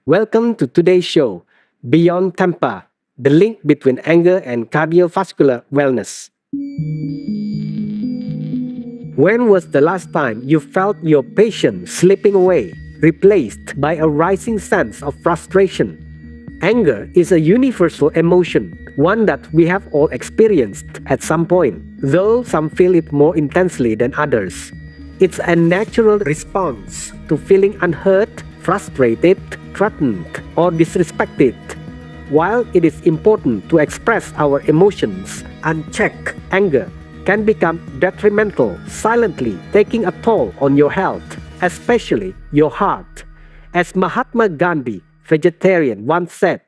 Welcome to today's show, Beyond Temper, the link between anger and cardiovascular wellness. When was the last time you felt your patience slipping away, replaced by a rising sense of frustration? Anger is a universal emotion, one that we have all experienced at some point, though some feel it more intensely than others. It's a natural response to feeling unheard, frustrated, threatened, or disrespected. While it is important to express our emotions, unchecked anger can become detrimental, silently taking a toll on your health, especially your heart. As Mahatma Gandhi, vegetarian, once said,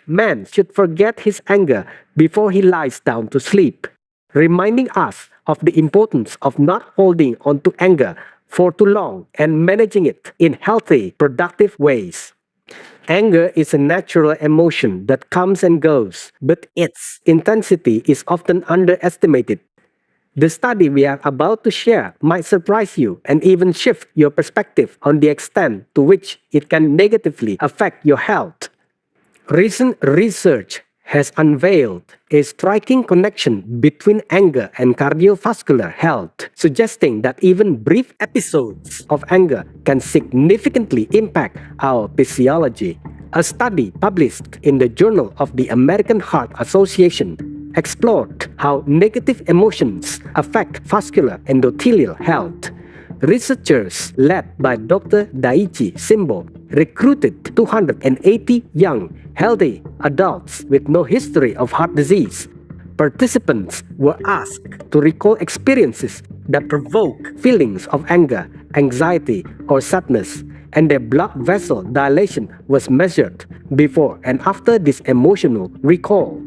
"Man should forget his anger before he lies down to sleep," reminding us of the importance of not holding on to anger for too long and managing it in healthy, productive ways. Anger is a natural emotion that comes and goes, but its intensity is often underestimated. The study we are about to share might surprise you and even shift your perspective on the extent to which it can negatively affect your health. Recent research has unveiled a striking connection between anger and cardiovascular health, suggesting that even brief episodes of anger can significantly impact our physiology. A study published in the Journal of the American Heart Association explored how negative emotions affect vascular endothelial health. Researchers led by Dr. Daiichi Simbo recruited 280 young, healthy adults with no history of heart disease. Participants were asked to recall experiences that provoke feelings of anger, anxiety, or sadness, and their blood vessel dilation was measured before and after this emotional recall.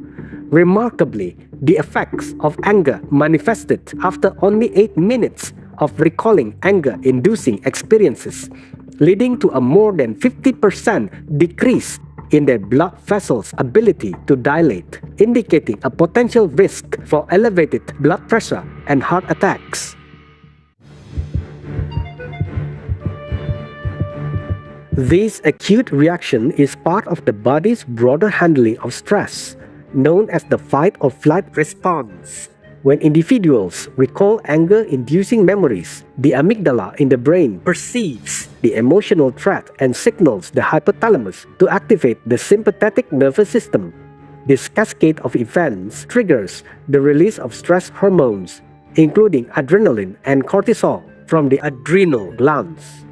Remarkably, the effects of anger manifested after only 8 minutes of recalling anger-inducing experiences, leading to a more than 50% decrease in their blood vessels' ability to dilate, indicating a potential risk for elevated blood pressure and heart attacks. This acute reaction is part of the body's broader handling of stress, known as the fight or flight response. When individuals recall anger-inducing memories, the amygdala in the brain perceives the emotional threat and signals the hypothalamus to activate the sympathetic nervous system. This cascade of events triggers the release of stress hormones, including adrenaline and cortisol, from the adrenal glands.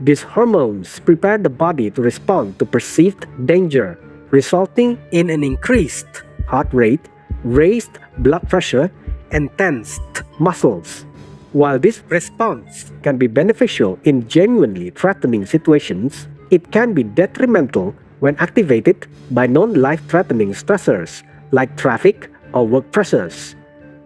These hormones prepare the body to respond to perceived danger, resulting in an increased heart rate, raised blood pressure, and tensed muscles. While this response can be beneficial in genuinely threatening situations, it can be detrimental when activated by non-life-threatening stressors like traffic or work pressures.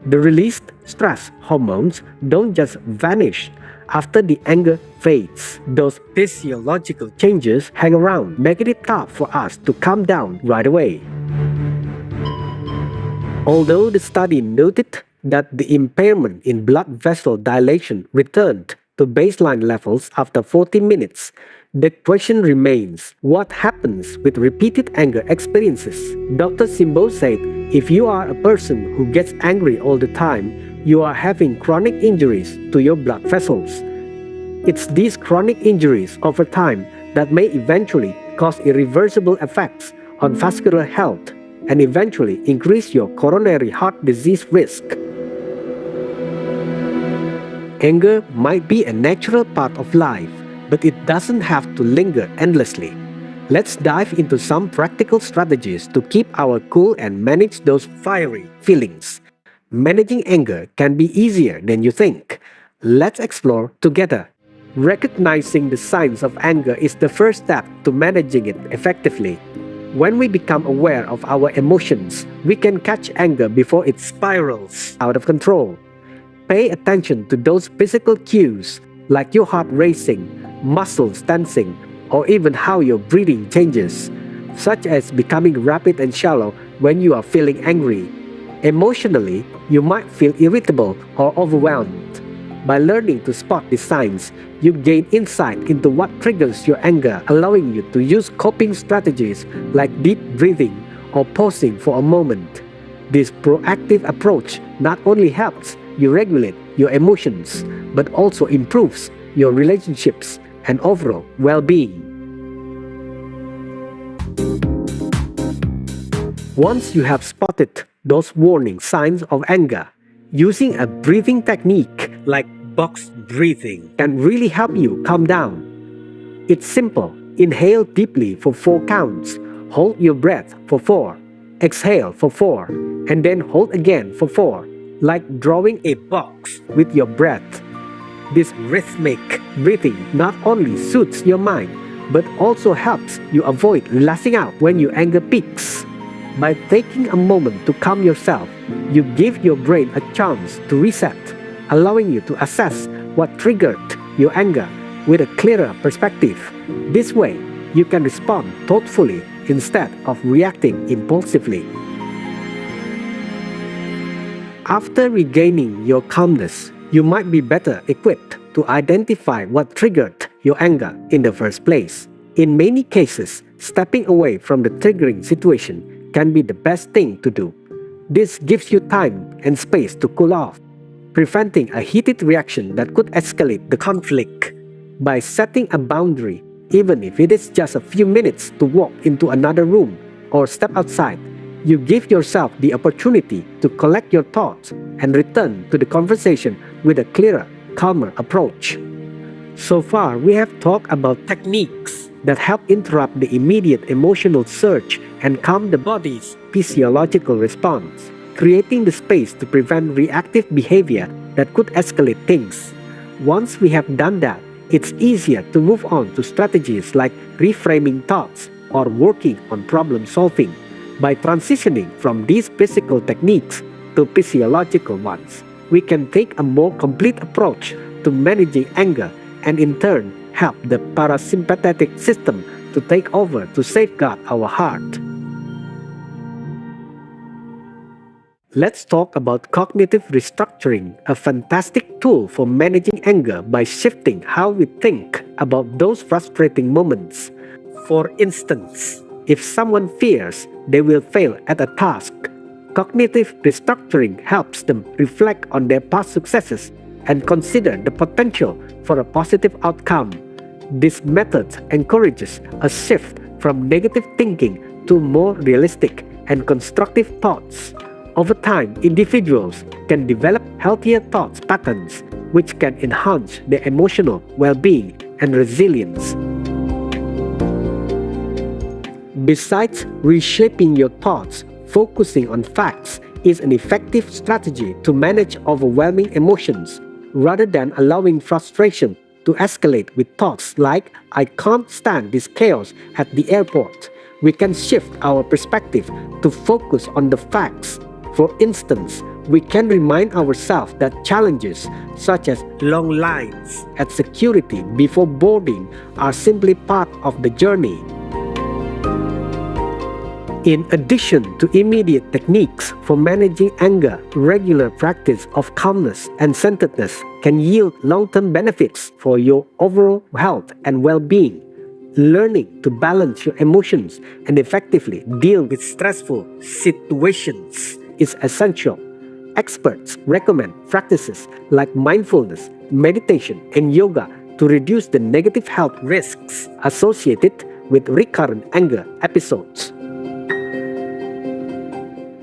The released stress hormones don't just vanish after the anger fades. Those physiological changes hang around, making it tough for us to calm down right away. Although the study noted that the impairment in blood vessel dilation returned to baseline levels after 40 minutes, the question remains, what happens with repeated anger experiences? Dr. Simbo said, if you are a person who gets angry all the time, you are having chronic injuries to your blood vessels. It's these chronic injuries over time that may eventually cause irreversible effects on vascular health and eventually increase your coronary heart disease risk. Anger might be a natural part of life, but it doesn't have to linger endlessly. Let's dive into some practical strategies to keep our cool and manage those fiery feelings. Managing anger can be easier than you think. Let's explore together. Recognizing the signs of anger is the first step to managing it effectively. When we become aware of our emotions, we can catch anger before it spirals out of control. Pay attention to those physical cues like your heart racing, muscles tensing, or even how your breathing changes, such as becoming rapid and shallow when you are feeling angry. Emotionally, you might feel irritable or overwhelmed. By learning to spot these signs, you gain insight into what triggers your anger, allowing you to use coping strategies like deep breathing or pausing for a moment. This proactive approach not only helps you regulate your emotions, but also improves your relationships and overall well-being. Once you have spotted those warning signs of anger, using a breathing technique like box breathing can really help you calm down. It's simple. Inhale deeply for 4 counts, hold your breath for 4, exhale for 4, and then hold again for 4, like drawing a box with your breath. This rhythmic breathing not only soothes your mind, but also helps you avoid lashing out when your anger peaks. By taking a moment to calm yourself, you give your brain a chance to reset, allowing you to assess what triggered your anger with a clearer perspective. This way, you can respond thoughtfully instead of reacting impulsively. After regaining your calmness, you might be better equipped to identify what triggered your anger in the first place. In many cases, stepping away from the triggering situation can be the best thing to do. This gives you time and space to cool off, preventing a heated reaction that could escalate the conflict. By setting a boundary, even if it is just a few minutes to walk into another room or step outside, you give yourself the opportunity to collect your thoughts and return to the conversation with a clearer, calmer approach. So far, we have talked about techniques that help interrupt the immediate emotional surge and calm the body's physiological response, creating the space to prevent reactive behavior that could escalate things. Once we have done that, it's easier to move on to strategies like reframing thoughts or working on problem solving. By transitioning from these physical techniques to physiological ones, we can take a more complete approach to managing anger and in turn help the parasympathetic system to take over to safeguard our heart. Let's talk about cognitive restructuring, a fantastic tool for managing anger by shifting how we think about those frustrating moments. For instance, if someone fears they will fail at a task, cognitive restructuring helps them reflect on their past successes and consider the potential for a positive outcome. This method encourages a shift from negative thinking to more realistic and constructive thoughts. Over time, individuals can develop healthier thought patterns, which can enhance their emotional well-being and resilience. Besides reshaping your thoughts, focusing on facts is an effective strategy to manage overwhelming emotions, rather than allowing frustration to escalate with thoughts like, "I can't stand this chaos at the airport." We can shift our perspective to focus on the facts. For instance, we can remind ourselves that challenges such as long lines at security before boarding are simply part of the journey. In addition to immediate techniques for managing anger, regular practice of calmness and centeredness can yield long-term benefits for your overall health and well-being. Learning to balance your emotions and effectively deal with stressful situations is essential. Experts recommend practices like mindfulness, meditation, and yoga to reduce the negative health risks associated with recurrent anger episodes.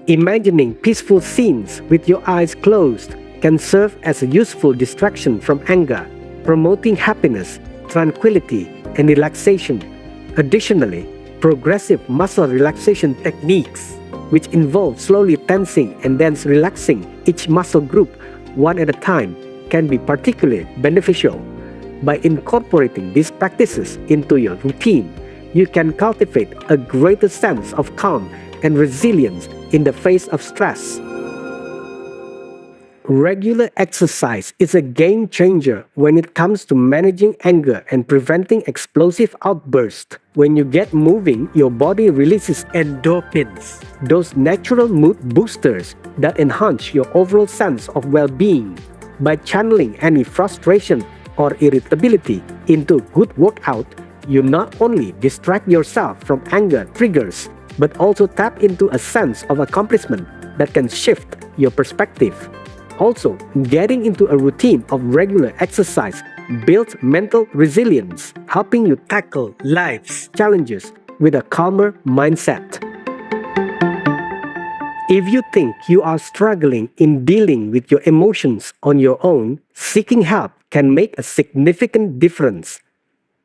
Imagining peaceful scenes with your eyes closed can serve as a useful distraction from anger, promoting happiness, tranquility, and relaxation. Additionally, progressive muscle relaxation techniques, which involve slowly tensing and then relaxing each muscle group one at a time, can be particularly beneficial. By incorporating these practices into your routine, you can cultivate a greater sense of calm and resilience in the face of stress. Regular exercise is a game changer when it comes to managing anger and preventing explosive outbursts. When you get moving, your body releases endorphins, those natural mood boosters that enhance your overall sense of well-being. By channeling any frustration or irritability into good workout, you not only distract yourself from anger triggers, but also tap into a sense of accomplishment that can shift your perspective. Also, getting into a routine of regular exercise builds mental resilience, helping you tackle life's challenges with a calmer mindset. If you think you are struggling in dealing with your emotions on your own, seeking help can make a significant difference.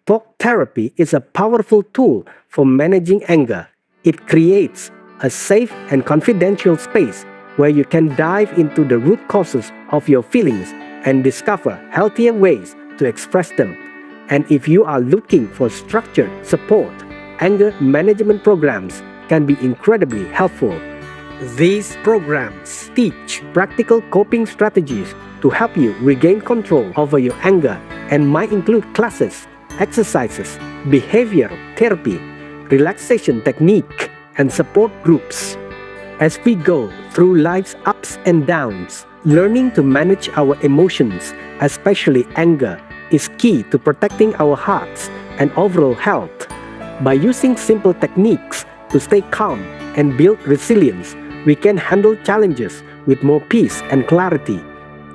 Talk therapy is a powerful tool for managing anger. It creates a safe and confidential space where you can dive into the root causes of your feelings and discover healthier ways to express them. And if you are looking for structured support, anger management programs can be incredibly helpful. These programs teach practical coping strategies to help you regain control over your anger and might include classes, exercises, behavioral therapy, relaxation technique, and support groups. As we go through life's ups and downs, learning to manage our emotions, especially anger, is key to protecting our hearts and overall health. By using simple techniques to stay calm and build resilience, we can handle challenges with more peace and clarity.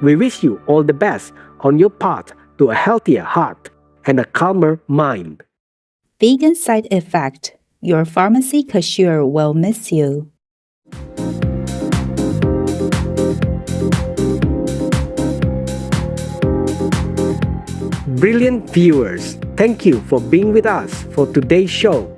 We wish you all the best on your path to a healthier heart and a calmer mind. Vegan side effect: your pharmacy cashier will miss you. Brilliant viewers, thank you for being with us for today's show.